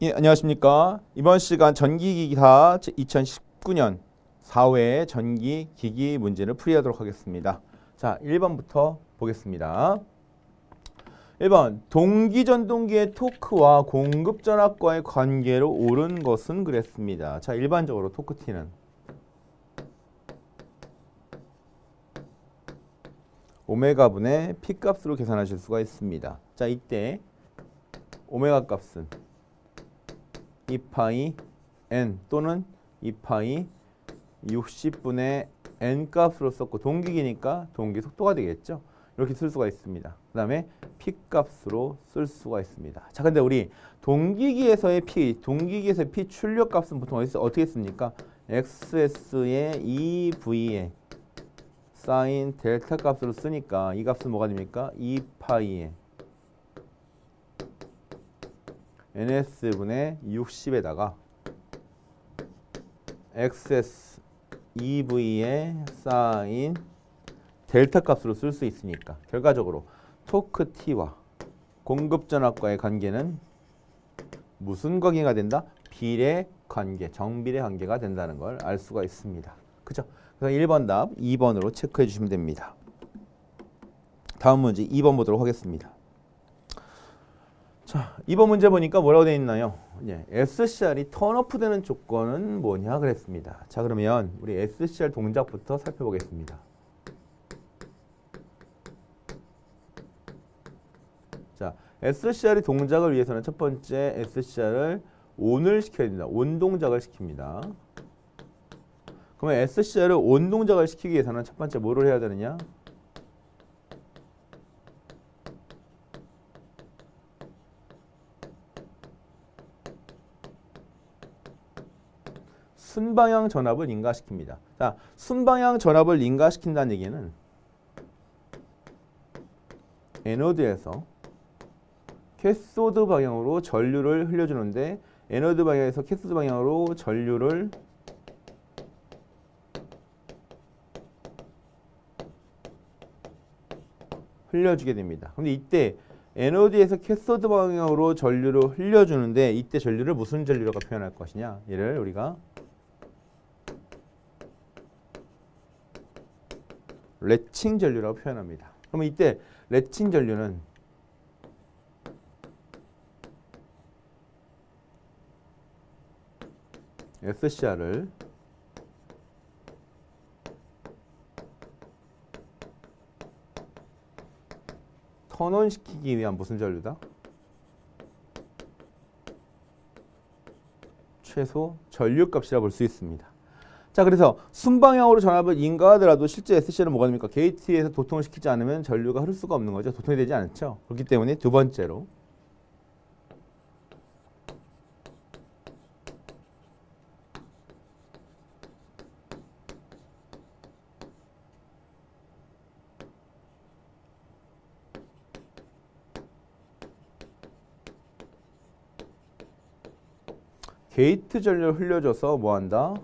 예, 안녕하십니까. 이번 시간 전기기기사 2019년 4회 전기기기 문제를 풀이하도록 하겠습니다. 자, 1번부터 보겠습니다. 1번, 동기전동기의 토크와 공급전압과의 관계로 옳은 것은 그랬습니다. 자, 일반적으로 토크 T는 오메가분의 P 값으로 계산하실 수가 있습니다. 자, 이때 오메가 값은 2파이 n 또는 2파이 60분의 n 값으로 썼고 동기기니까 동기 속도가 되겠죠. 이렇게 쓸 수가 있습니다. 그 다음에 P 값으로 쓸 수가 있습니다. 자, 근데 우리 동기기에서의 P 출력 값은 보통 어떻게 씁니까? XS의 2V의 사인 델타 값으로 쓰니까 이 값은 뭐가 됩니까? 2파이의 NS분의 60에다가 XS 2V의 사인 델타 값으로 쓸 수 있으니까 결과적으로 토크 T와 공급전압과의 관계는 무슨 관계가 된다? 비례 관계, 정비례 관계가 된다는 걸 알 수가 있습니다. 그죠? 그래서 1번 답 2번으로 체크해 주시면 됩니다. 다음 문제 2번 보도록 하겠습니다. 자, 이번 문제 보니까 뭐라고 되어 있나요? SCR이 턴오프 되는 조건은 뭐냐 그랬습니다. 자, 그러면 우리 SCR 동작부터 살펴보겠습니다. 자, SCR이 동작을 위해서는 첫 번째 SCR을 ON을 시켜야 됩니다. ON 동작을 시킵니다. 그러면 SCR을 ON 동작을 시키기 위해서는 첫 번째 뭐를 해야 되느냐? 순방향 전압을 인가시킵니다. 자, 순방향 전압을 인가시킨다는 얘기는 에노드에서 캐소드 방향으로 전류를 흘려주는데 에노드 방향에서 캐소드 방향으로 전류를 흘려주게 됩니다. 근데 이때 에노드에서 캐소드 방향으로 전류를 흘려주는데 이때 전류를 무슨 전류라고 표현할 것이냐? 얘를 우리가 레칭 전류라고 표현합니다. 그러면 이때 레칭 전류는 SCR을 턴온 시키기 위한 무슨 전류다? 최소 전류값이라 볼 수 있습니다. 자, 그래서 순방향으로 전압을 인가하더라도 실제 SCR은 뭐가 됩니까? 게이트에서 도통을 시키지 않으면 전류가 흐를 수가 없는 거죠. 도통이 되지 않죠. 그렇기 때문에 두 번째로 게이트 전류를 흘려줘서 뭐한다?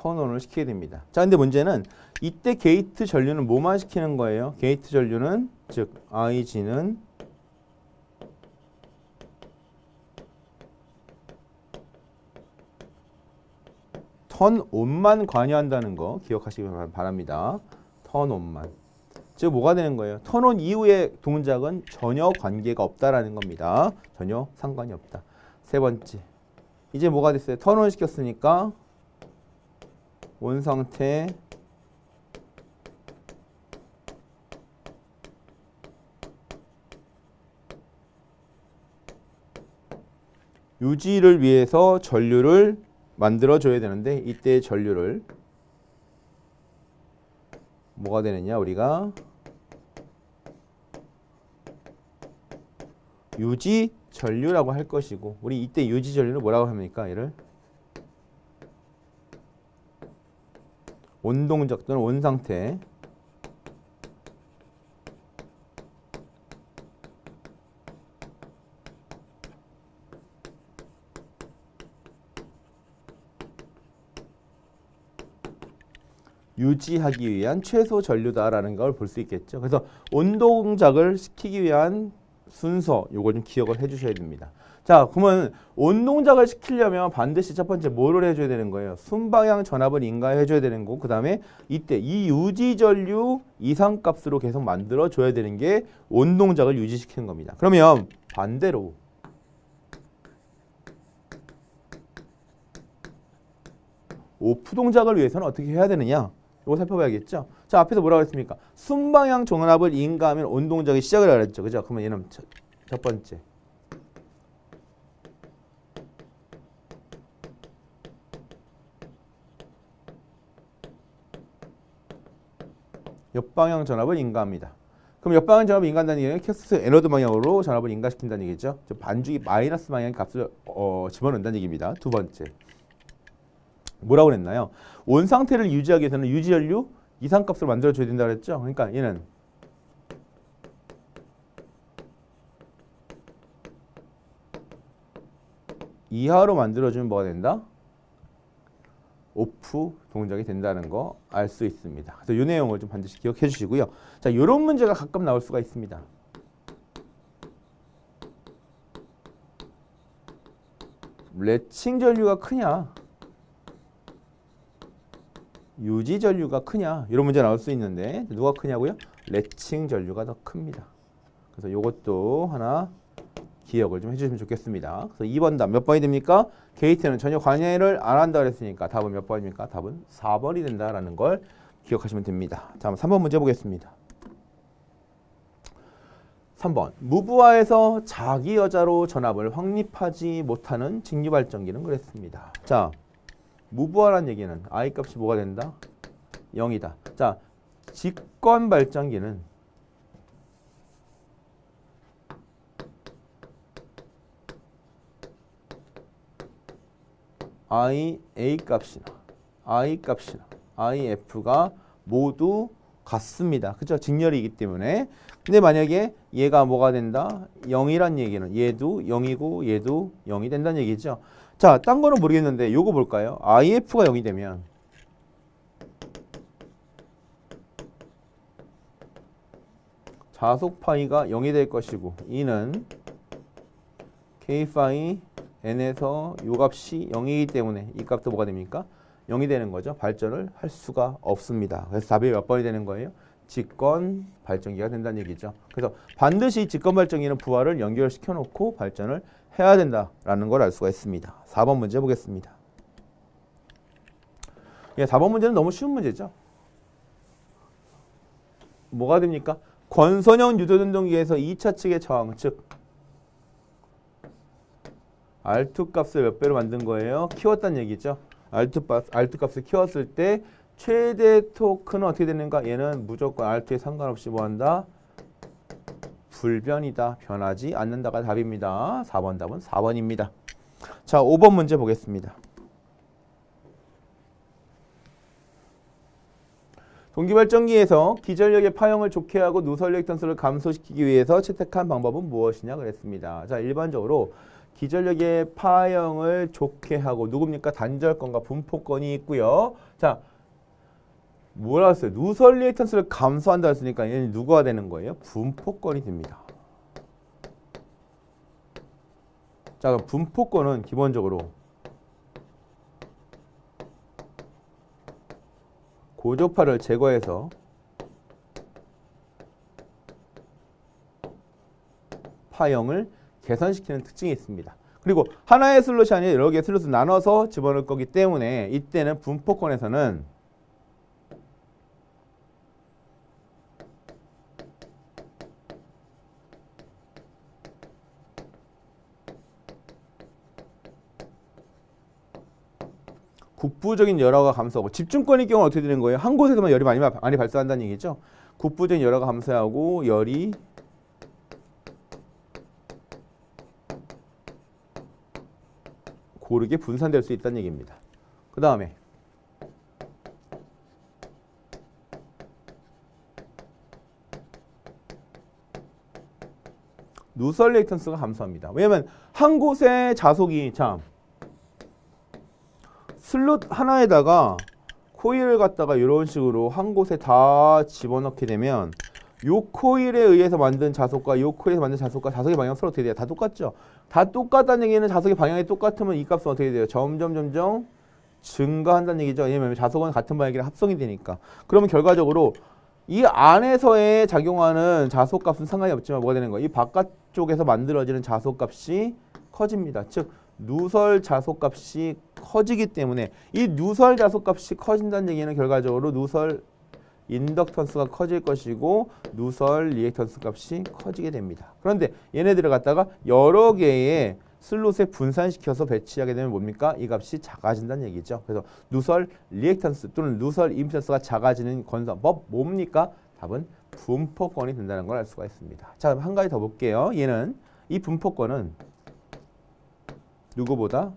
턴온을 시키게 됩니다. 자, 근데 문제는 이때 게이트 전류는 뭐만 시키는 거예요? 게이트 전류는 즉 IG는 턴온만 관여한다는 거 기억하시기 바랍니다. 턴온만. 즉 뭐가 되는 거예요? 턴온 이후의 동작은 전혀 관계가 없다라는 겁니다. 전혀 상관이 없다. 세 번째. 이제 뭐가 됐어요? 턴온 시켰으니까 온 상태 유지를 위해서 전류를 만들어 줘야 되는데 이때 전류를 뭐가 되느냐? 우리가 유지 전류라고 할 것이고 우리 이때 유지 전류를 뭐라고 합니까? 얘를 온동작 또는 온상태 유지하기 위한 최소 전류다라는 걸 볼 수 있겠죠. 그래서 온도 동작을 시키기 위한 순서 요걸 좀 기억을 해주셔야 됩니다. 자, 그러면 온동작을 시키려면 반드시 첫 번째 뭐를 해줘야 되는 거예요? 순방향 전압을 인가해줘야 되는 거고, 그 다음에 이때 이 유지전류 이상값으로 계속 만들어줘야 되는 게 온동작을 유지시키는 겁니다. 그러면 반대로 오프 동작을 위해서는 어떻게 해야 되느냐? 이거 살펴봐야겠죠. 자, 앞에서 뭐라고 했습니까? 순방향 전압을 인가하면 온동작이 시작을 하랬죠. 그죠? 그러면 얘는 첫 번째. 옆방향 전압을 인가합니다. 그럼 옆방향 전압을 인가한다는 얘기는 캐스트 에너드 방향으로 전압을 인가시킨다는 얘기죠. 반죽이 마이너스 방향의 값을 집어넣는다는 얘기입니다. 두 번째. 뭐라고 그랬나요? 온 상태를 유지하기 위해서는 유지전류 이상값으로 만들어줘야 된다고 그랬죠. 그러니까 얘는 이하로 만들어주면 뭐가 된다? 오프 동작이 된다는 거 알 수 있습니다. 그래서 이 내용을 좀 반드시 기억해 주시고요. 자, 이런 문제가 가끔 나올 수가 있습니다. 레칭 전류가 크냐? 유지 전류가 크냐? 이런 문제 나올 수 있는데 누가 크냐고요? 레칭 전류가 더 큽니다. 그래서 이것도 하나 기억을 좀 해주시면 좋겠습니다. 그래서 2번 답 몇 번이 됩니까? 게이트는 전혀 관여를 안 한다 그랬으니까 답은 몇 번입니까? 답은 4번이 된다라는 걸 기억하시면 됩니다. 다음 3번 문제 보겠습니다. 3번. 무부하에서 자기 여자로 전압을 확립하지 못하는 직류발전기는 그랬습니다. 자, 무부하란 얘기는 I 값이 뭐가 된다? 0이다. 자, 직권발전기는 I A 값이나 I 값이나 I F가 모두 같습니다. 그죠? 직렬이기 때문에. 근데 만약에 얘가 뭐가 된다? 0이란 얘기는 얘도 0이고 얘도 0이 된다는 얘기죠. 자, 딴 거는 모르겠는데 요거 볼까요? IF가 0이 되면 자속 파이가 0이 될 것이고 E는 K 파이 n에서 요 값이 0이기 때문에 이 값도 뭐가 됩니까? 0이 되는 거죠. 발전을 할 수가 없습니다. 그래서 답이 몇 번이 되는 거예요? 직권 발전기가 된다는 얘기죠. 그래서 반드시 직권 발전기는 부하를 연결시켜 놓고 발전을 해야 된다라는 걸 알 수가 있습니다. 4번 문제 보겠습니다. 예, 4번 문제는 너무 쉬운 문제죠. 뭐가 됩니까? 권선형 유도전동기에서 2차 측의 저항, 즉 R2 값을 몇 배로 만든 거예요? 키웠다는 얘기죠. R2 값을 키웠을 때 최대 토크는 어떻게 되는가? 얘는 무조건 R2에 상관없이 뭐한다? 불변이다. 변하지 않는다가 답입니다. 4번 답은 4번입니다. 자, 5번 문제 보겠습니다. 동기발전기에서 기전력의 파형을 좋게 하고 누설력 탄소를 감소시키기 위해서 채택한 방법은 무엇이냐 그랬습니다. 자, 일반적으로 기전력의 파형을 좋게 하고 누굽니까? 단절권과 분포권이 있고요. 자, 뭐라 했어요? 누설 리액턴스를 감소한다 했으니까 얘는 누구가 되는 거예요? 분포권이 됩니다. 자, 분포권은 기본적으로 고조파를 제거해서 파형을 개선시키는 특징이 있습니다. 그리고 하나의 슬롯이 아니라 여러 개의 슬롯을 나눠서 집어넣을 거기 때문에 이때는 분포권에서는 국부적인 열화가 감소하고 집중권의 경우는 어떻게 되는 거예요? 한 곳에서만 열이 많이 발생한다는 얘기죠. 국부적인 열화가 감소하고 열이 고르게 분산될 수 있다는 얘기입니다. 그 다음에 누설 리액턴스가 감소합니다. 왜냐하면 한 곳의 자속이 참 슬롯 하나에다가 코일을 갖다가 이런 식으로 한 곳에 다 집어넣게 되면 요 코일에 의해서 만든 자속과 요 코일에서 만든 자속과 자속의 방향 서로 어떻게 돼요? 다 똑같죠? 다 똑같다는 얘기는 자속의 방향이 똑같으면 이 값은 어떻게 돼요? 점점 증가한다는 얘기죠. 왜냐면 자속은 같은 방향이랑 합성이 되니까. 그러면 결과적으로 이 안에서의 작용하는 자속값은 상관이 없지만 뭐가 되는 거예요? 이 바깥쪽에서 만들어지는 자속값이 커집니다. 즉 누설 자속값이 커지기 때문에 이 누설 자속값이 커진다는 얘기는 결과적으로 누설 인덕턴스가 커질 것이고 누설 리액턴스 값이 커지게 됩니다. 그런데 얘네들을 갖다가 여러 개의 슬롯에 분산시켜서 배치하게 되면 뭡니까? 이 값이 작아진다는 얘기죠. 그래서 누설 리액턴스 또는 누설 임피던스가 작아지는 건설법 뭡니까? 답은 분포권이 된다는 걸 알 수가 있습니다. 자, 한 가지 더 볼게요. 얘는 이 분포권은 누구보다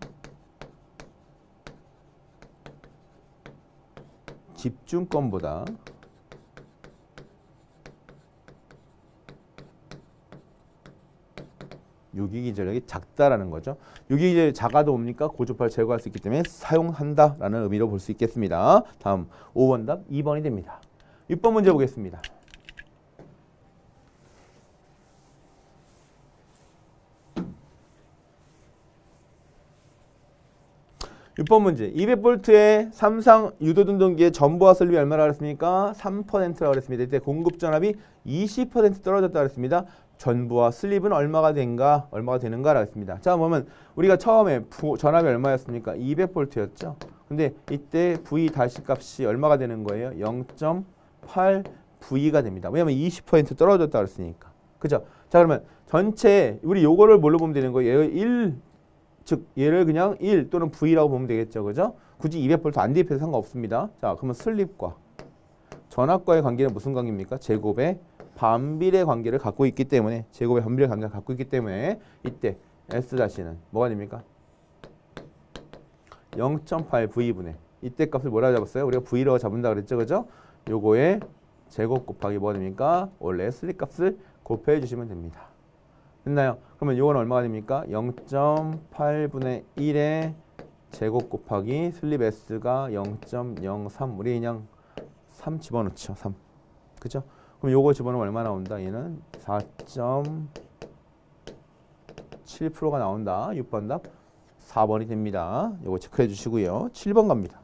집중권보다 유기기전력이 작다라는 거죠. 유기기전력이 작아도 뭡니까? 고주파를 제거할 수 있기 때문에 사용한다라는 의미로 볼 수 있겠습니다. 다음 5번 답 2번이 됩니다. 6번 문제 보겠습니다. 6번 문제 200V의 삼상 유도등동기의 전부하 슬립이 얼마나 그랬습니까? 3%라고 그랬습니다. 이때 공급전압이 20% 떨어졌다고 그랬습니다. 전부하 슬립은 얼마가 되는가 라고 했습니다. 자, 보면 우리가 처음에 전압이 얼마였습니까? 200V였죠. 근데 이때 V 다시 값이 얼마가 되는 거예요? 0.8V가 됩니다. 왜냐면 20% 떨어졌다고 그랬으니까. 그죠? 자, 그러면 전체 우리 요거를 뭘로 보면 되는 거예요? 얘를 즉 얘를 그냥 1 또는 V라고 보면 되겠죠. 그죠? 굳이 200V 안 대입해도 상관없습니다. 자, 그러면 슬립과 전압과의 관계는 무슨 관계입니까? 제곱의 반비례 관계를 갖고 있기 때문에 제곱의 반비례 관계를 갖고 있기 때문에 이때 S-는 뭐가 됩니까? 0.8V분의 이때 값을 뭐라고 잡았어요? 우리가 V라고 잡는다 그랬죠. 그죠? 요거의 제곱 곱하기 뭐가 됩니까? 원래 슬립 값을 곱해 주시면 됩니다. 됐나요? 그러면 요건 얼마가 됩니까? 0.8분의 1의 제곱 곱하기 슬립 S가 0.03 우리 그냥 3 집어넣죠. 3. 그죠? 그럼 요거 집어넣으면 얼마 나온다? 얘는 4.7%가 나온다. 6번 답 4번이 됩니다. 요거 체크해 주시고요. 7번 갑니다.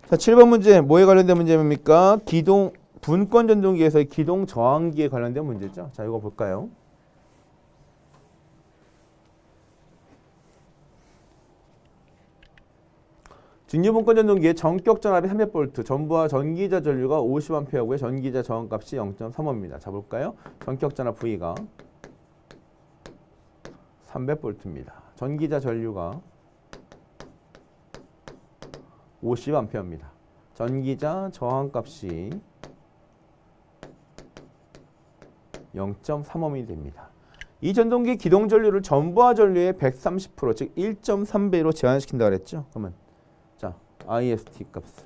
자, 7번 문제 뭐에 관련된 문제입니까? 기동 분권 전동기에서의 기동 저항기에 관련된 문제죠. 자, 이거 볼까요? 직류분권 전동기의 전격 전압이 300V, 전부하 전기자 전류가 50A고요. 전기자 저항값이 0.35입니다. 자, 볼까요? 전격 전압 V가 300V입니다. 전기자 전류가 50A입니다. 전기자 저항값이 0.35ohm이 됩니다. 이 전동기 기동 전류를 전부하 전류의 130% 즉 1.3배로 제한시킨다 그랬죠. 그러면 자, IST 값을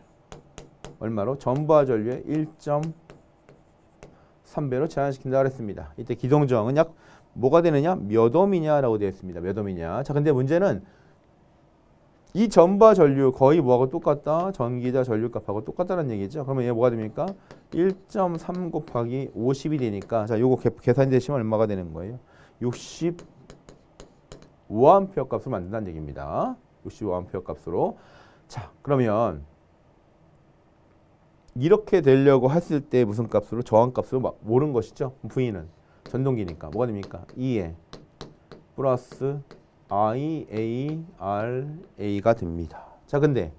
얼마로? 전부하 전류의 1.3배로 제한시킨다 그랬습니다. 이때 기동 저항은 약 뭐가 되느냐? 몇 ohm이냐라고 되어 있습니다. 몇 ohm이냐? 자, 근데 문제는 이 전부하 전류 거의 뭐하고 똑같다? 전기자 전류 값하고 똑같다는 얘기죠. 그러면 얘 뭐가 됩니까? 1.3 곱하기 50이 되니까 자, 요거 계산 되시면 얼마가 되는 거예요? 65A 값을 만든다는 얘기입니다. 65A 값으로. 자, 그러면 이렇게 되려고 했을 때 무슨 값으로? 저항값으로 막 모른 것이죠. V는 전동기니까 뭐가 됩니까? 2에 플러스 IARA가 됩니다. 자, 근데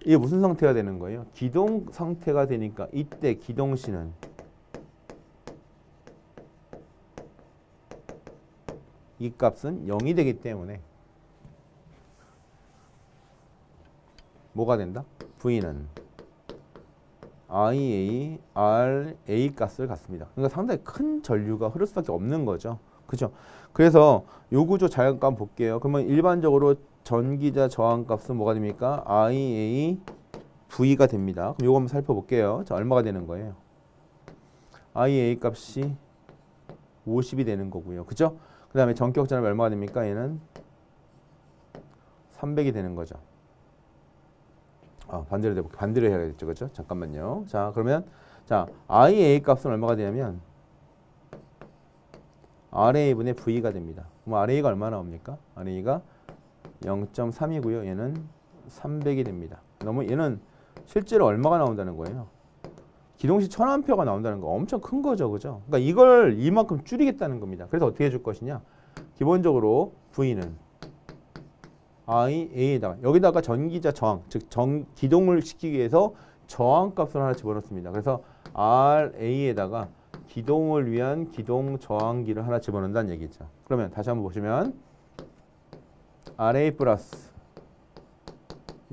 이게 무슨 상태가 되는 거예요? 기동 상태가 되니까 이때 기동시는 이 값은 0이 되기 때문에 뭐가 된다? V는 IARA 값을 갖습니다. 그러니까 상당히 큰 전류가 흐를 수밖에 없는 거죠. 그죠? 그래서 요 구조 잠깐 볼게요. 그러면 일반적으로 전기자 저항값은 뭐가 됩니까? IAV가 됩니다. 그럼 요거 한번 살펴볼게요. 자, 얼마가 되는 거예요? IA 값이 50이 되는 거고요. 그죠? 그 다음에 전격 전압이 얼마가 됩니까? 얘는 300이 되는 거죠. 반대로 해야겠죠. 그죠? 잠깐만요. 자, 그러면 자, IA 값은 얼마가 되냐면 RA분의 V가 됩니다. 그럼 RA가 얼마 나옵니까? RA가 0.3이고요. 얘는 300이 됩니다. 그러면 얘는 실제로 얼마가 나온다는 거예요? 기동시 1000A가 나온다는 거 엄청 큰 거죠. 그죠? 그러니까 이걸 이만큼 줄이겠다는 겁니다. 그래서 어떻게 해줄 것이냐? 기본적으로 V는 IA에다가 여기다가 전기자 저항, 즉 기동을 시키기 위해서 저항값을 하나 집어넣습니다. 그래서 RA에다가 기동을 위한 기동 저항기를 하나 집어넣는다는 얘기죠. 그러면 다시 한번 보시면 RA 플러스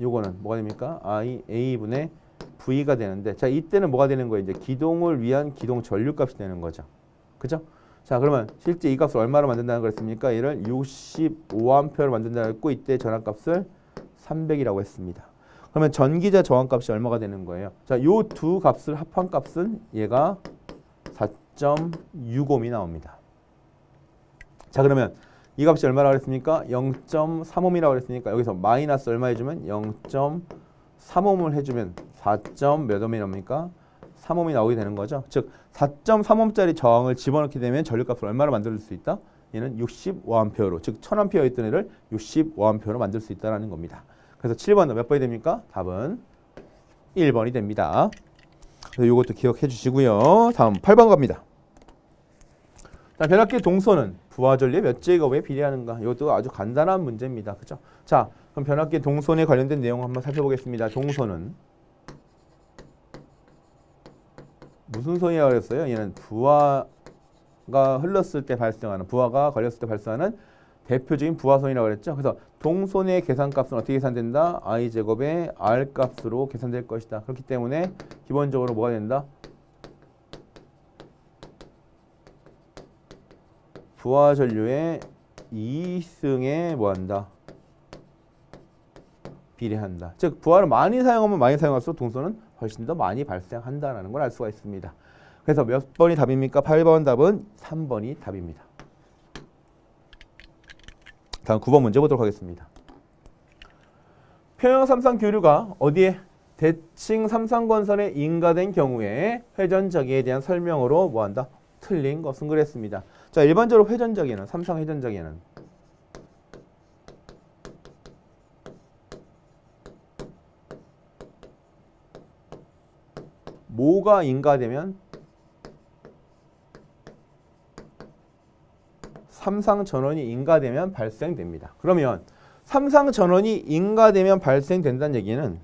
요거는 뭐가 됩니까? IA분의 V가 되는데 자 이때는 뭐가 되는 거예요? 이제 기동을 위한 기동 전류값이 되는 거죠. 그죠? 자 그러면 실제 이 값을 얼마로 만든다는 거였습니까? 얘를 65A로 만든다고 했고 이때 전압값을 300이라고 했습니다. 그러면 전기자 저항값이 얼마가 되는 거예요? 자, 요 두 값을 합한 값은 얘가 4.6옴이 나옵니다. 자 그러면 이 값이 얼마라고 그랬습니까? 0.3옴이라고 그랬으니까 여기서 마이너스 얼마 해주면 0.3옴을 해주면 4. 몇 옴이 나옵니까? 3옴이 나오게 되는 거죠. 즉 4.3옴짜리 저항을 집어넣게 되면 전류값을 얼마로 만들 수 있다? 얘는 65A로 즉 1000A였던 애를 65A로 만들 수 있다는 겁니다. 그래서 7번 몇 번이 됩니까? 답은 1번이 됩니다. 그래서 이것도 기억해 주시고요. 다음 8번 갑니다. 자, 변압기 동소는 부하 전류의 몇 제곱에 비례하는가? 이것도 아주 간단한 문제입니다. 그죠? 자, 그럼 변압기 동선에 관련된 내용 한번 살펴보겠습니다. 동소는 무슨 소리라고 그랬어요? 얘는 부하가 흘렀을 때 발생하는 부하가 걸렸을 때 발생하는 대표적인 부하선이라고 그랬죠. 그래서 동선의 계산값은 어떻게 계산된다? I 제곱의 R 값으로 계산될 것이다. 그렇기 때문에 기본적으로 뭐가 된다? 부하 전류의 2승에 뭐한다? 비례한다. 즉 부하를 많이 사용하면 많이 사용할수록 동선은 훨씬 더 많이 발생한다는 걸 알 수가 있습니다. 그래서 몇 번이 답입니까? 8번 답은 3번이 답입니다. 다음 9번 문제 보도록 하겠습니다. 평형 삼상 교류가 어디에? 대칭 삼상건선에 인가된 경우에 회전자기에 대한 설명으로 뭐한다? 틀린 것은 그랬습니다. 자, 일반적으로 회전자기에는 삼상 회전자기에는 뭐가 인가되면 삼상 전원이 인가되면 발생됩니다. 그러면 삼상 전원이 인가되면 발생된다는 얘기는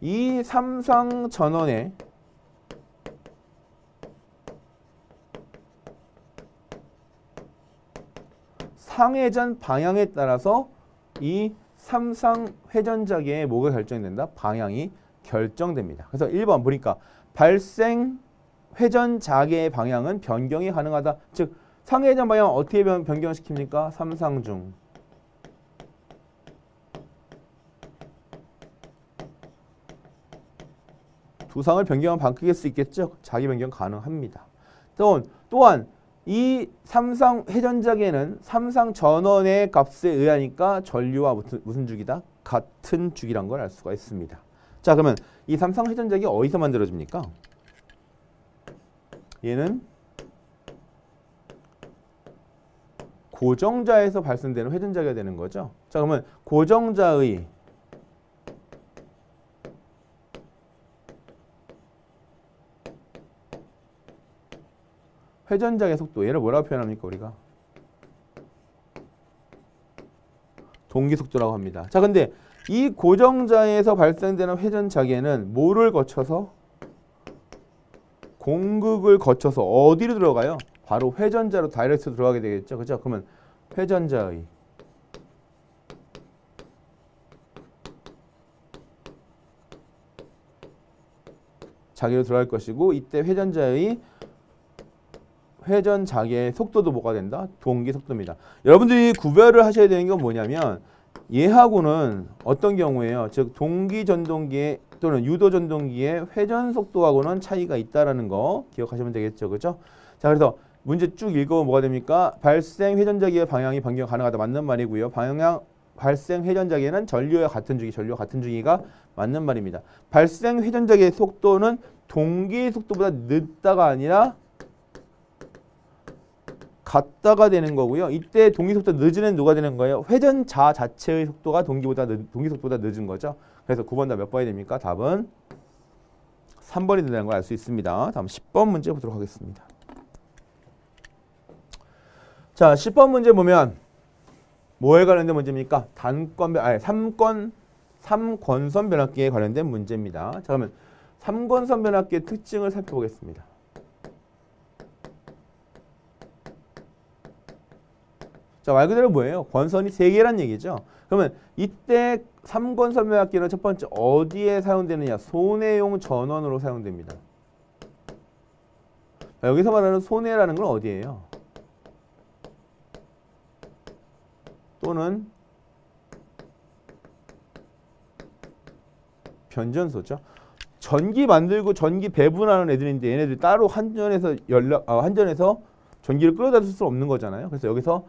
이 삼상 전원의 상회전 방향에 따라서 이 삼상 회전자기의 뭐가 결정된다? 방향이 결정됩니다. 그래서 1번 보니까 발생 회전자기의 방향은 변경이 가능하다. 즉 상회전 방향 어떻게 변경을 시킵니까? 삼상 중 두 상을 변경하면 바뀔 수 있겠죠. 자기 변경 가능합니다. 또한 이 삼상 회전자기에는 삼상 전원의 값에 의하니까 전류와 무슨 주기다? 같은 주기란 걸 알 수가 있습니다. 자 그러면 이 삼상 회전자기 어디서 만들어집니까? 얘는 고정자에서 발생되는 회전자기가 되는 거죠. 자 그러면 고정자의 회전자기의 속도 얘를 뭐라고 표현합니까 우리가? 동기속도라고 합니다. 자 근데 이 고정자에서 발생되는 회전자기에는 뭐를 거쳐서? 공극을 거쳐서 어디로 들어가요? 바로 회전자로 다이렉트로 들어가게 되겠죠. 그죠? 그러면 회전자의 자기로 들어갈 것이고 이때 회전자기의 속도도 뭐가 된다? 동기속도입니다. 여러분들이 구별을 하셔야 되는 건 뭐냐면 얘하고는 어떤 경우에요? 즉 동기전동기의 또는 유도전동기의 회전속도하고는 차이가 있다라는 거 기억하시면 되겠죠. 그죠? 자 그래서 문제 쭉 읽어보면 뭐가 됩니까? 발생 회전자기의 방향이 변경 가능하다. 맞는 말이고요. 발생 회전자기에는 전류와 같은 주기가 맞는 말입니다. 발생 회전자기의 속도는 동기 속도보다 늦다가 아니라 같다가 되는 거고요. 이때 동기 속도 늦은 애는 누가 되는 거예요? 회전자 자체의 속도가 동기 속도보다 늦은 거죠. 그래서 9번 답 몇 번이 됩니까? 답은 3번이 된다는 걸 알 수 있습니다. 다음 10번 문제 보도록 하겠습니다. 자, 10번 문제 보면 뭐에 관련된 문제입니까? 삼권선 변압기에 관련된 문제입니다. 자, 그러면 삼권선 변압기의 특징을 살펴보겠습니다. 자, 말 그대로 뭐예요? 권선이 3개란 얘기죠. 그러면 이때 삼권선 변압기는 첫 번째 어디에 사용되느냐? 손해용 전원으로 사용됩니다. 자, 여기서 말하는 손해라는 건 어디예요? 또는 변전소죠. 전기 만들고 전기 배분하는 애들인데 얘네들이 따로 한전에서 전기를 끌어다 줄 수 없는 거잖아요. 그래서 여기서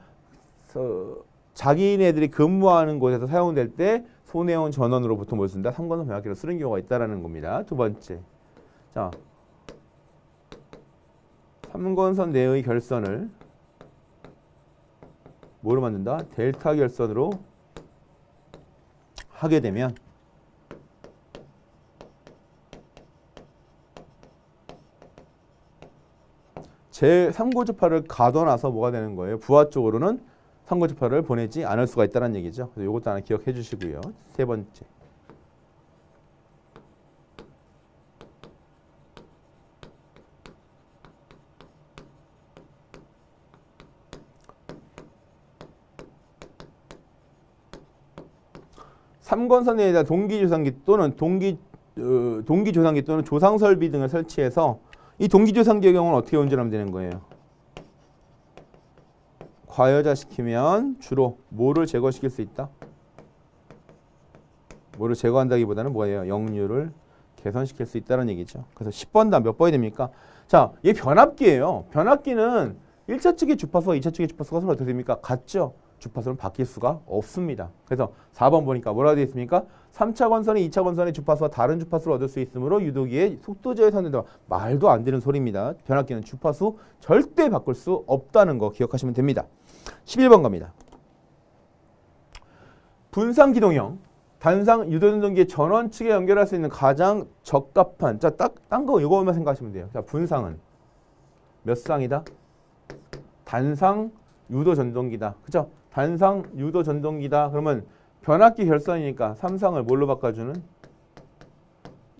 자기네들이 근무하는 곳에서 사용될 때 손해용 전원으로 보통 뭘 쓴다? 삼권선 변압기를 쓰는 경우가 있다라는 겁니다. 두 번째, 자, 삼권선 내의 결선을 뭐로 만든다? 델타 결선으로 하게 되면 제3고주파를 가둬놔서 뭐가 되는 거예요? 부하 쪽으로는 3고주파를 보내지 않을 수가 있다는 얘기죠. 그래서 이것도 하나 기억해 주시고요. 세 번째, 삼권선에다 동기조상기 또는 동기조상기 또는 조상설비 등을 설치해서 이 동기조상기의 경우는 어떻게 운전하면 되는 거예요? 과여자시키면 주로 뭐를 제거시킬 수 있다? 뭐를 제거한다기보다는 뭐예요? 역류를 개선시킬 수 있다는 얘기죠. 그래서 10번 답 몇 번이 됩니까? 자, 얘 변압기예요. 변압기는 1차 측의 주파수와 2차 측의 주파수가 서로 어떻게 됩니까? 같죠? 주파수는 바뀔 수가 없습니다. 그래서 4번 보니까 뭐라고 되어 있습니까? 3차 권선이 2차 권선의 주파수와 다른 주파수를 얻을 수 있으므로 유도기의 속도 제어에 사용된다. 말도 안 되는 소리입니다. 변압기는 주파수 절대 바꿀 수 없다는 거 기억하시면 됩니다. 11번 갑니다. 분산기동형 단상 유도전동기의 전원 측에 연결할 수 있는 가장 적합한, 자, 딴 거 이거만 생각하시면 돼요. 자, 분상은 몇 쌍이다? 단상 유도전동기다. 그죠? 단상 유도전동기다. 그러면 변압기 결선이니까 3상을 뭘로 바꿔주는?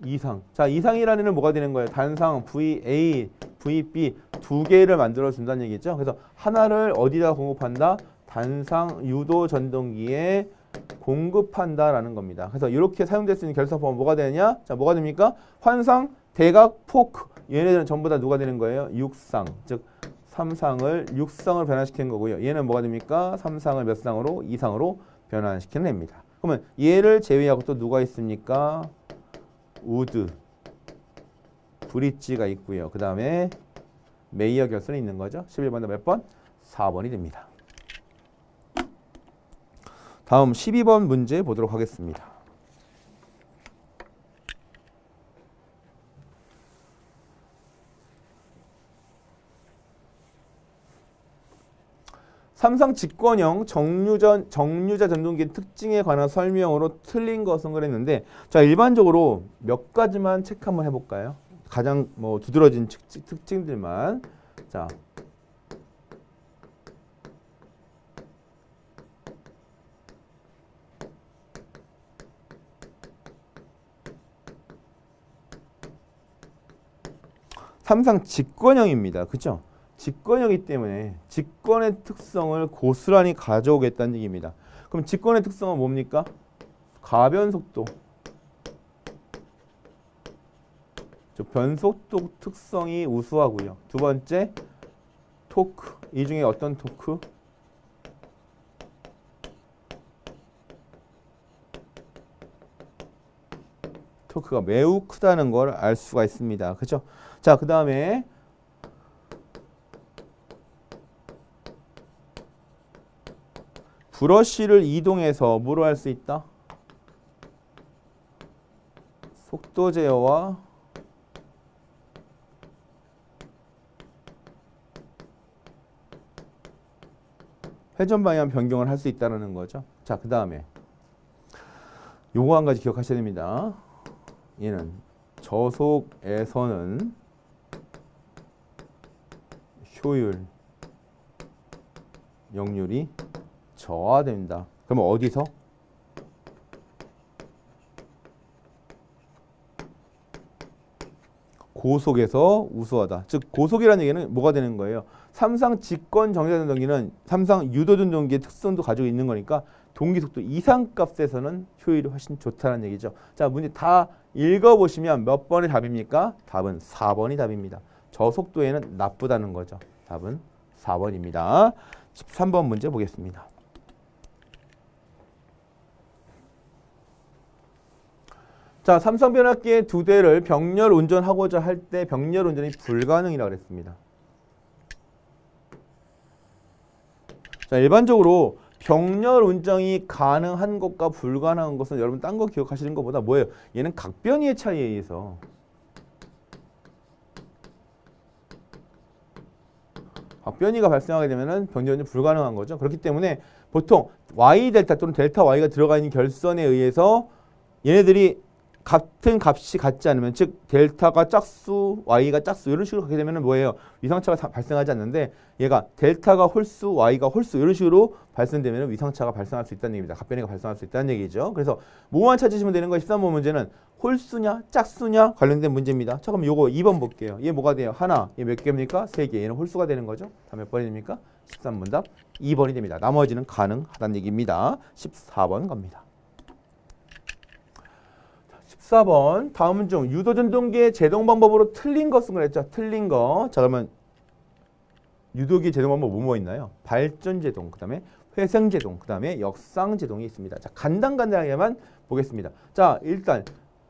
2상. 자, 2상이라는 애는 뭐가 되는 거예요? 단상 VA, VB 두 개를 만들어 준다는 얘기죠. 그래서 하나를 어디다 공급한다? 단상 유도전동기에 공급한다라는 겁니다. 그래서 이렇게 사용될 수 있는 결선법은 뭐가 되느냐? 자, 뭐가 됩니까? 환상, 대각, 포크. 얘네들은 전부 다 누가 되는 거예요? 6상. 즉 3상을 6상을 변화시키는 거고요. 얘는 뭐가 됩니까? 3상을 몇 상으로? 2상으로 변화시키는 애입니다. 그러면 얘를 제외하고 또 누가 있습니까? 우드, 브릿지가 있고요. 그 다음에 메이어 결선이 있는 거죠. 11번도 몇 번? 4번이 됩니다. 다음 12번 문제 보도록 하겠습니다. 삼상 직권형 정류자 전동기 특징에 관한 설명으로 틀린 것은 그랬는데, 자, 일반적으로 몇 가지만 체크 한번 해볼까요? 가장 뭐 두드러진 특징들만. 자, 삼상 직권형입니다. 그죠? 직권이기 때문에 직권의 특성을 고스란히 가져오겠다는 얘기입니다. 그럼 직권의 특성은 뭡니까? 가변속도. 변속도 특성이 우수하고요. 두 번째, 토크. 이 중에 어떤 토크? 토크가 매우 크다는 걸 알 수가 있습니다. 그죠? 자, 그 다음에 브러쉬를 이동해서 뭐로 할 수 있다? 속도 제어와 회전 방향 변경을 할 수 있다는 거죠. 자, 그 다음에 요거 한 가지 기억하셔야 됩니다. 얘는 저속에서는 효율, 역률이 저하됩니다. 그러면 어디서? 고속에서 우수하다. 즉 고속이라는 얘기는 뭐가 되는 거예요? 삼상 직권 정제된 동기는 삼상 유도전 동기의 특성도 가지고 있는 거니까 동기 속도 이상 값에서는 효율이 훨씬 좋다는 얘기죠. 자, 문제 다 읽어보시면 몇 번이 답입니까? 답은 4번이 답입니다. 저속도에는 나쁘다는 거죠. 답은 4번입니다. 13번 문제 보겠습니다. 자, 삼성 변압기의 두 대를 병렬 운전하고자 할 때 병렬 운전이 불가능이라고 그랬습니다. 자, 일반적으로 병렬 운전이 가능한 것과 불가능한 것은 여러분 딴 거 기억하시는 것보다 뭐예요? 얘는 각변이의 차이에 의해서 각변이가 발생하게 되면은 병렬 운전이 불가능한 거죠. 그렇기 때문에 보통 y 델타 또는 델타 y가 들어가 있는 결선에 의해서 얘네들이 같은 값이 같지 않으면 즉 델타가 짝수 y가 짝수 이런 식으로 가게 되면 뭐예요? 위상차가 발생하지 않는데 얘가 델타가 홀수 y가 홀수 이런 식으로 발생되면 위상차가 발생할 수 있다는 얘기입니다. 각변이가 발생할 수 있다는 얘기죠. 그래서 뭐만 찾으시면 되는 거예요. 13번 문제는 홀수냐 짝수냐 관련된 문제입니다. 자, 그럼 요거 2번 볼게요. 얘 뭐가 돼요? 하나. 얘 몇 개입니까? 3개. 얘는 홀수가 되는 거죠. 다 몇 번이 됩니까? 13번 답 2번이 됩니다. 나머지는 가능하다는 얘기입니다. 14번 갑니다. 14번 다음은 중 유도전동기의 제동 방법으로 틀린 것은 그랬죠. 틀린 거. 자, 그러면 유도기 제동 방법 뭐뭐 있나요? 발전제동, 그 다음에 회생제동, 그 다음에 역상제동이 있습니다. 자, 간단하게만 보겠습니다. 자, 일단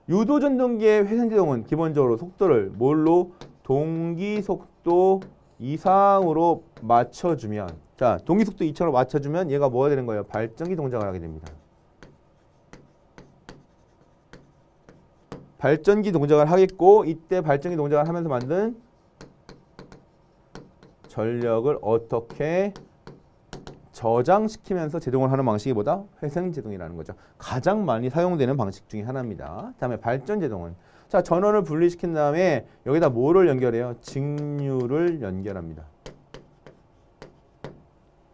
유도전동기의 회생제동은 기본적으로 속도를 뭘로? 동기속도 이상으로 맞춰주면, 자, 동기속도 이상으로 맞춰주면 얘가 뭐가 되는 거예요? 발전기 동작을 하게 됩니다. 발전기 동작을 하겠고 이때 발전기 동작을 하면서 만든 전력을 어떻게 저장시키면서 제동을 하는 방식이 뭐다? 회생제동이라는 거죠. 가장 많이 사용되는 방식 중에 하나입니다. 다음에 발전제동은 자, 전원을 분리시킨 다음에 여기다 뭐를 연결해요? 직류를 연결합니다.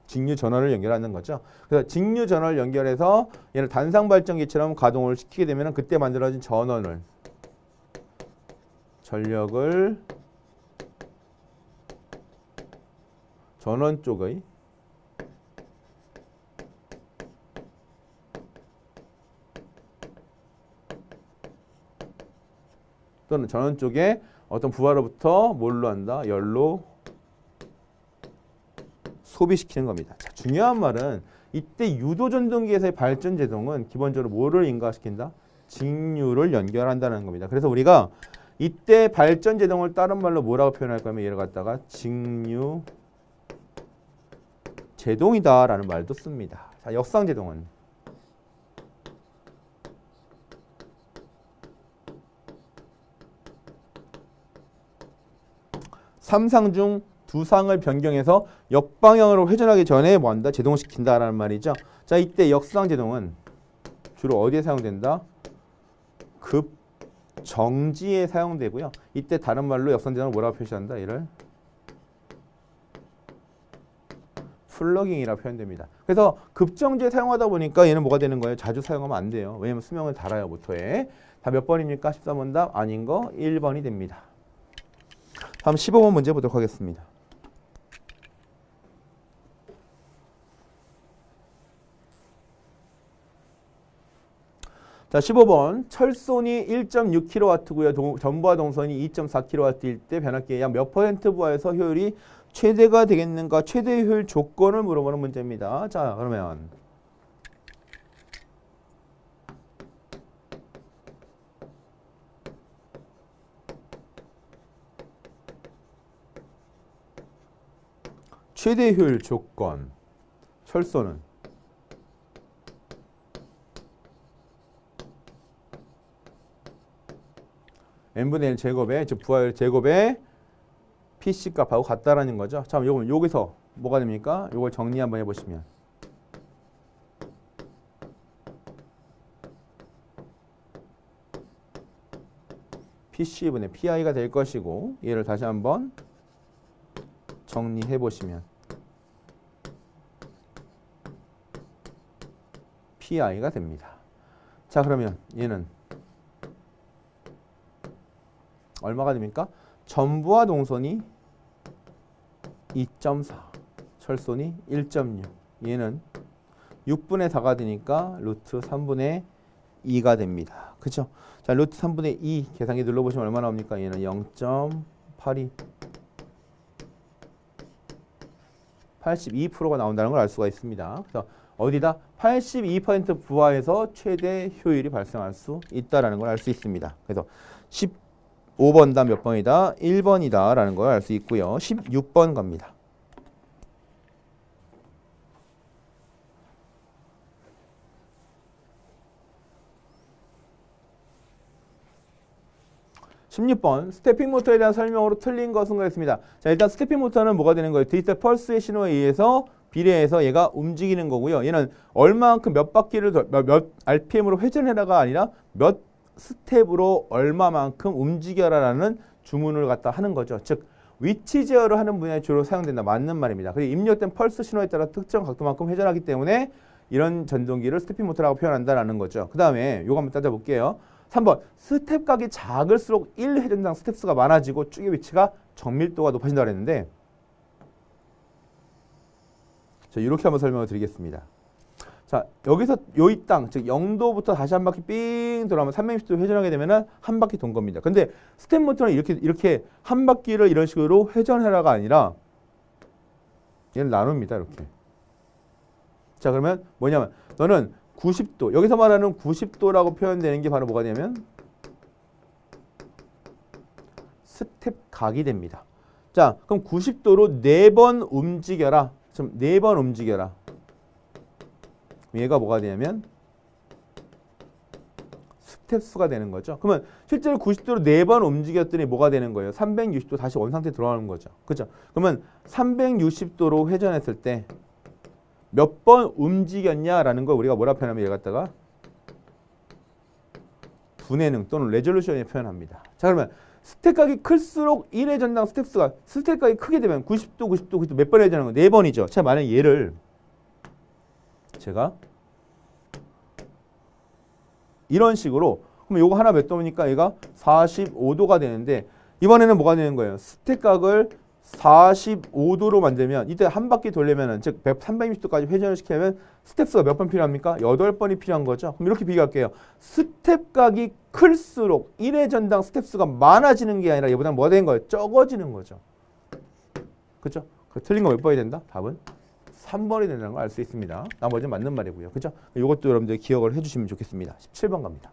직류 전원을 연결하는 거죠. 그래서 직류 전원을 연결해서 얘를 단상 발전기처럼 가동을 시키게 되면 그때 만들어진 전원을 전력을 전원 쪽의 또는 전원 쪽에 어떤 부하로부터 뭘로 한다? 열로 소비시키는 겁니다. 자, 중요한 말은 이때 유도전동기에서의 발전제동은 기본적으로 뭐를 인가시킨다? 직류를 연결한다는 겁니다. 그래서 우리가 이때 발전제동을 다른 말로 뭐라고 표현할 거면 얘를 갖다가 직류 제동이다라는 말도 씁니다. 자, 역상제동은 삼상 중 두 상을 변경해서 역방향으로 회전하기 전에 뭐 한다? 제동시킨다라는 말이죠. 자, 이때 역상제동은 주로 어디에 사용된다? 급정지에 사용되고요. 이때 다른 말로 역상제동을 뭐라고 표시한다? 얘를 플러깅이라고 표현됩니다. 그래서 급정지에 사용하다 보니까 얘는 뭐가 되는 거예요? 자주 사용하면 안 돼요. 왜냐면 수명을 달아요, 모터에. 다 몇 번입니까? 13번 답 아닌 거 1번이 됩니다. 다음 15번 문제 보도록 하겠습니다. 자, 15번 철손이 1.6kW고요. 전부하 동선이 2.4kW일 때 변압기의 약 몇 퍼센트 부하에서 효율이 최대가 되겠는가? 최대 효율 조건을 물어보는 문제입니다. 자, 그러면 최대 효율 조건 철소는 n분의 1 제곱에 즉 부하율 제곱에 PC 값하고 같다라는 거죠. 자, 요건 여기서 뭐가 됩니까? 요걸 정리 한번 해보시면 PC분의 PI가 될 것이고 얘를 다시 한번 정리해 보시면 PI가 됩니다. 자, 그러면 얘는 얼마가 됩니까? 전부와 동선이 2.4, 철선이 1.6. 얘는 6분의 4가 되니까 루트 3분의 2가 됩니다. 그쵸? 자, 루트 3분의 2 계산기 눌러보시면 얼마 나옵니까? 얘는 0.82. 82%가 나온다는 걸 알 수가 있습니다. 그래서 어디다? 82% 부하해서 최대 효율이 발생할 수 있다는 걸 알 수 있습니다. 그래서 15번 다 몇 번이다? 1번이다 라는 걸 알 수 있고요. 16번 갑니다. (16번) 스태핑 모터에 대한 설명으로 틀린 것은 그랬습니다. 자, 일단 스태핑 모터는 뭐가 되는 거예요? 디지털 펄스의 신호에 의해서 비례해서 얘가 움직이는 거고요. 얘는 얼마만큼 몇 바퀴를 몇 RPM으로 회전해라가 아니라 몇 스텝으로 얼마만큼 움직여라라는 주문을 갖다 하는 거죠. 즉 위치 제어를 하는 분야에 주로 사용된다. 맞는 말입니다. 그리고 입력된 펄스 신호에 따라 특정 각도만큼 회전하기 때문에 이런 전동기를 스태핑 모터라고 표현한다라는 거죠. 그 다음에 요거 한번 따져볼게요. 3번 스텝 각이 작을수록 1회전당 스텝 수가 많아지고 쭉의 위치가 정밀도가 높아진다고 했는데 자, 이렇게 한번 설명을 드리겠습니다. 자, 여기서 요이 땅, 즉 0도부터 다시 한 바퀴 삥 돌아오면 360도 회전하게 되면은 한 바퀴 돈 겁니다. 근데 스텝 모터는 이렇게 한 바퀴를 이런 식으로 회전해라가 아니라 얘는 나눕니다. 이렇게. 자, 그러면 뭐냐면 너는 90도, 여기서 말하는 90도라고 표현되는 게 바로 뭐가 되냐면 스텝 각이 됩니다. 자, 그럼 90도로 4번 움직여라. 좀 4번 움직여라. 얘가 뭐가 되냐면 스텝 수가 되는 거죠. 그러면 실제로 90도로 4번 움직였더니 뭐가 되는 거예요? 360도 다시 원상태 들어가는 거죠. 그렇죠? 그러면 360도로 회전했을 때 몇 번 움직였냐라는 걸 우리가 뭐라 표현하면 얘 갖다가 분해능 또는 레졸루션에 표현합니다. 자, 그러면 스텝각이 클수록 1회전당 스텝 수가 스텝각이 크게 되면 90도 몇 번 회전하는 거? 4번이죠. 자, 만약 얘를 제가 이런 식으로 그럼 요거 하나 몇 도입니까? 얘가 45도가 되는데 이번에는 뭐가 되는 거예요? 스텝각을 45도로 만들면 이때 한 바퀴 돌려면은 즉 360도까지 회전을 시키면 스텝 수가 몇 번 필요합니까? 8번이 필요한 거죠. 그럼 이렇게 비교할게요. 스텝각이 클수록 1회전당 스텝 수가 많아지는 게 아니라 얘보다 뭐가 되는 거예요? 적어지는 거죠. 그렇죠? 틀린 거 몇 번이 된다? 답은 3번이 된다는 걸 알 수 있습니다. 나머지는 맞는 말이고요. 그렇죠? 이것도 여러분들 기억을 해주시면 좋겠습니다. 17번 갑니다.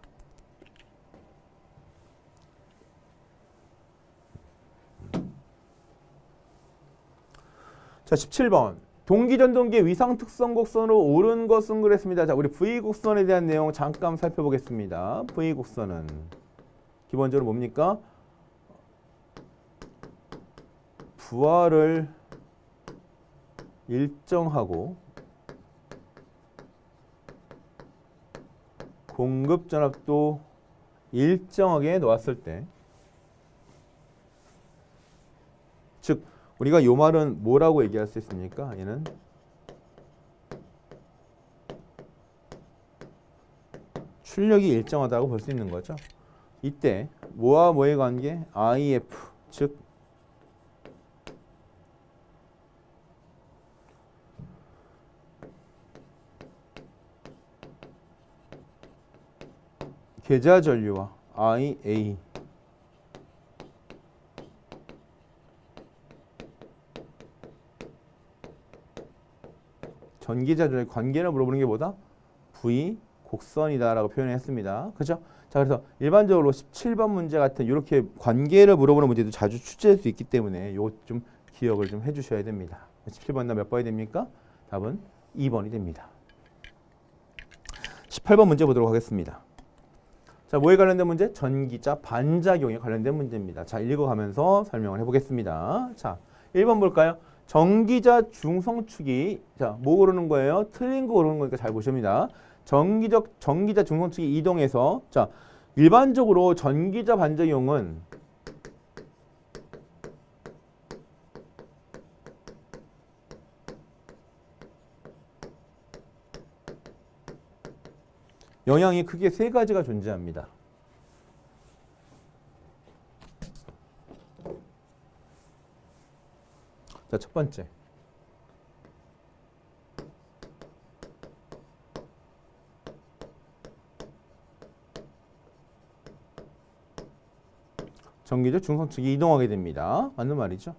자, 17번. 동기전동기의 위상 특성 곡선으로 옳은 것은 그랬습니다. 자, 우리 V 곡선에 대한 내용 잠깐 살펴보겠습니다. V 곡선은 기본적으로 뭡니까? 부하를 일정하고 공급 전압도 일정하게 놓았을 때, 즉 우리가 요 말은 뭐라고 얘기할 수 있습니까? 얘는 출력이 일정하다고 볼 수 있는 거죠. 이때 뭐와 뭐의 관계? IF, 즉 계좌 전류와 IA 전기자 전류의 관계를 물어보는 게 뭐다? V 곡선이다라고 표현했습니다. 그죠? 자, 그래서 일반적으로 17번 문제 같은 이렇게 관계를 물어보는 문제도 자주 출제할 수 있기 때문에 이거 좀 기억을 좀 해주셔야 됩니다. 17번 몇 번이 됩니까? 답은 2번이 됩니다. 18번 문제 보도록 하겠습니다. 자, 뭐에 관련된 문제? 전기자 반작용에 관련된 문제입니다. 자, 읽어가면서 설명을 해보겠습니다. 자, 1번 볼까요? 전기자 중성축이, 자, 뭐 고르는 거예요? 틀린 거 고르는 거니까 잘 보십니다. 전기자 중성축이 이동해서, 자, 일반적으로 전기자 반작용은 영향이 크게 세 가지가 존재합니다. 자, 첫 번째. 전기적 중성축이 이동하게 됩니다. 맞는 말이죠.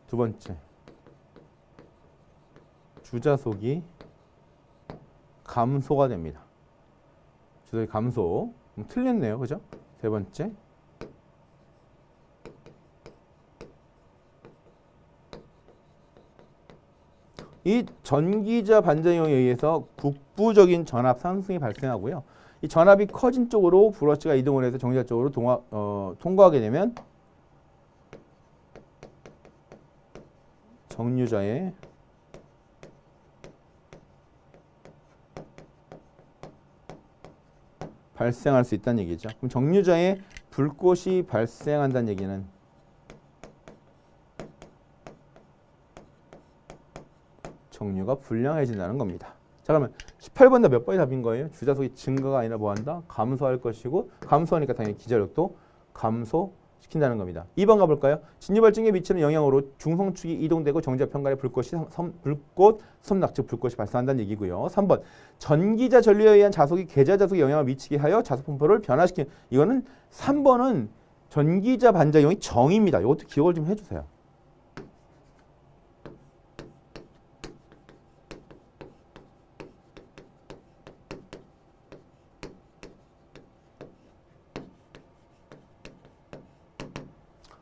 두 번째. 주자속이 감소가 됩니다. 주자속이 감소. 틀렸네요. 그죠? 세 번째. 이 전기자 반작용에 의해서 국부적인 전압 상승이 발생하고요. 이 전압이 커진 쪽으로 브러쉬가 이동을 해서 전기자 쪽으로 통과하게 되면 정류자에 발생할 수 있다는 얘기죠. 그럼 정류자에 불꽃이 발생한다는 얘기는 정류가 불량해진다는 겁니다. 자, 그러면 18번 다 몇 번이 답인 거예요? 주자속이 증가가 아니라 뭐 한다? 감소할 것이고, 감소하니까 당연히 기자력도 감소시킨다는 겁니다. 2번 가볼까요? 진유발전기에 미치는 영향으로 중성축이 이동되고 정지자 편간에 불꽃 섬락, 즉 불꽃이 발생한다는 얘기고요. 3번 전기자 전류에 의한 자속이 계좌자속에 영향을 미치게 하여 자속 분포를 변화시키는, 이거는 3번은 전기자 반작용이 정의입니다. 이것도 기억을 좀 해주세요.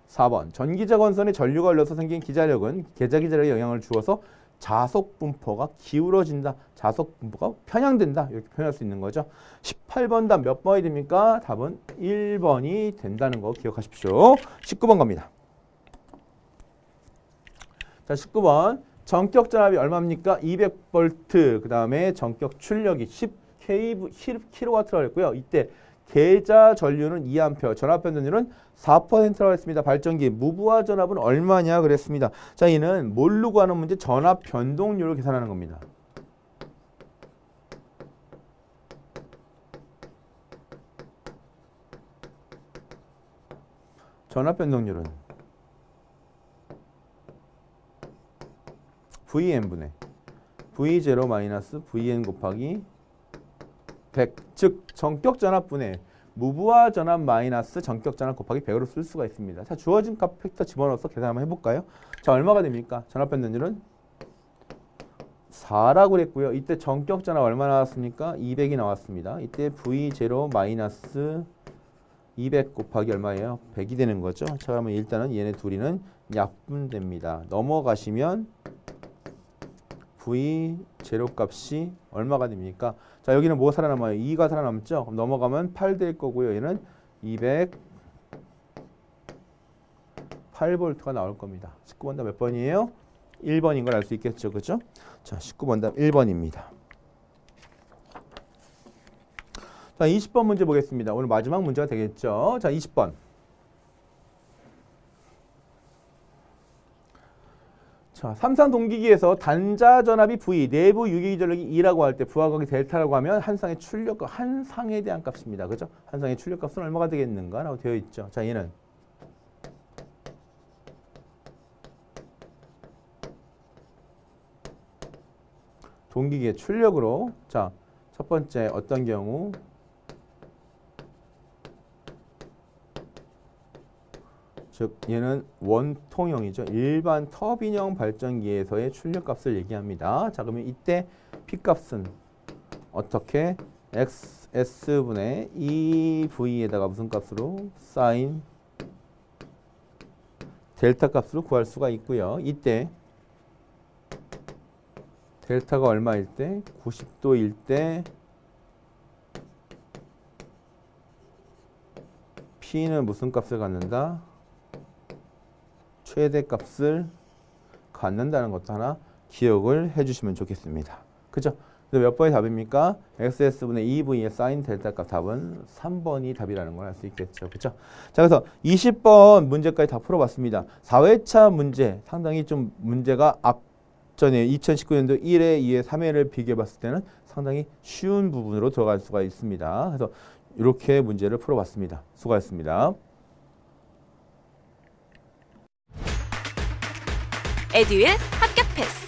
4번 전기자 건선에 전류가 흘러서 생긴 기자력은 계좌기자력에 영향을 주어서 자속 분포가 기울어진다. 자속 분포가 편향된다. 이렇게 표현할 수 있는 거죠. 18번 답 몇 번이 됩니까? 답은 1번이 된다는 거 기억하십시오. 19번 갑니다. 자, 19번 전격 전압이 얼마입니까? 200V. 그 다음에 전격 출력이 10kW라고 했고요. 이때 계좌 전류는 2A, 전압 변동률은 4%라고 했습니다. 발전기 무부하 전압은 얼마냐 그랬습니다. 자, 이는 뭘로 구하는 문제? 전압 변동률을 계산하는 겁니다. 전압 변동률은 VN분의 V0 마이너스 VN 곱하기 100, 즉 전격 전압분의 무부하 전압 마이너스 전격 전압 곱하기 100으로 쓸 수가 있습니다. 자, 주어진 값 팩터 집어넣어서 계산 한번 해볼까요? 자, 얼마가 됩니까? 전압 변동률은 4라고 그랬고요. 이때 전격 전압 얼마 나왔습니까? 200이 나왔습니다. 이때 V0 마이너스 200 곱하기 얼마예요? 100이 되는 거죠. 자, 그러면 일단은 얘네 둘이는 약분됩니다. 넘어가시면 V0 값이 얼마가 됩니까? 자, 여기는 뭐 살아남아요? 2가 살아남죠? 그럼 넘어가면 8 될 거고요. 얘는 208V가 나올 겁니다. 19번 답 몇 번이에요? 1번인 걸 알 수 있겠죠. 그죠? 자, 19번 답 1번입니다. 자, 20번 문제 보겠습니다. 오늘 마지막 문제가 되겠죠. 자, 20번. 자, 삼상 동기기에서 단자 전압이 V, 내부 유기 전력이 2라고 할 때 부하각이 델타라고 하면 한 쌍의 출력값, 한 상에 대한 값입니다. 그죠? 한 쌍의 출력값은 얼마가 되겠는가? 라고 되어 있죠. 자, 얘는 동기기의 출력으로, 자, 첫 번째 어떤 경우 즉 얘는 원통형이죠. 일반 터빈형 발전기에서의 출력값을 얘기합니다. 자, 그러면 이때 P값은 어떻게 XS분의 2V에다가 무슨 값으로? 사인 델타 값으로 구할 수가 있고요. 이때 델타가 얼마일 때? 90도일 때 P는 무슨 값을 갖는다? 최대값을 갖는다는 것도 하나 기억을 해주시면 좋겠습니다. 그죠? 그래서 몇 번이 답입니까? xs분의 2v의 사인 델타 값 답은 3번이 답이라는 걸 알 수 있겠죠. 그죠? 자, 그래서 20번 문제까지 다 풀어봤습니다. 4회차 문제 상당히 좀 문제가 앞전에 2019년도 1회, 2회, 3회를 비교해봤을 때는 상당히 쉬운 부분으로 들어갈 수가 있습니다. 그래서 이렇게 문제를 풀어봤습니다. 수고하셨습니다. 에듀윌 합격 패스.